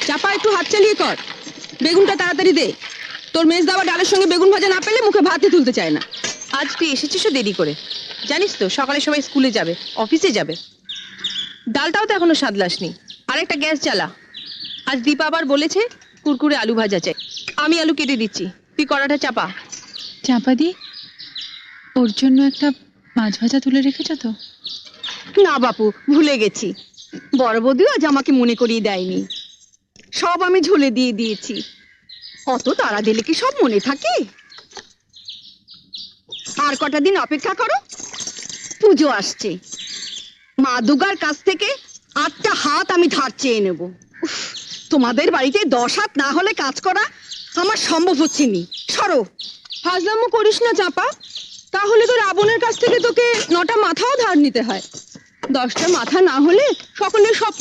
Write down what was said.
চাপা, একটু হাত চালিয়ে কর। বেগুনটা তাড়াতাড়ি দে। তোর মেজ দেওয়া ডালের সঙ্গে বেগুন ভাজা না পেলে মুখে ভাতই তুলতে চায় না। আজ তুই এসেছিস দেরি করে, জানিস তো সকালে সবাই স্কুলে যাবে, অফিসে যাবে। ডালটাও তো এখনো সাদলাসনি। আর একটা গ্যাস জ্বালা। আজ দীপা আবার বলেছে কুরকুরে আলু ভাজা চাই। আমি আলু কেটে দিচ্ছি, তুই কড়াটা চাপা। চাপাদি, ওর জন্য একটা মাছ ভাজা তুলে রেখেছ তো? না বাপু, ভুলে গেছি। বড় বৌদিও আজ আমাকে মনে করিয়ে দেয়নি। সব আমি ঝুলে দিয়ে দিয়েছি। অত তাড়া দিলে কি সব মনে থাকে? আর কটা দিন অপেক্ষা করো, পুজো আসছে। মা দুর্গার কাছ থেকে 8টা হাত আমি ধার চেয়ে নেব। উফ, তোমাদের বাড়িতে 10 হাত না হলে কাজ করা আমার সম্ভব হচ্ছে নি। সরো। ফাজলামো করিস না চাপা, তাহলে তো রাবণের কাছ থেকে তোকে 9টা মাথাও ধার নিতে হয়। 10টা মাথা না হলে সকলের সব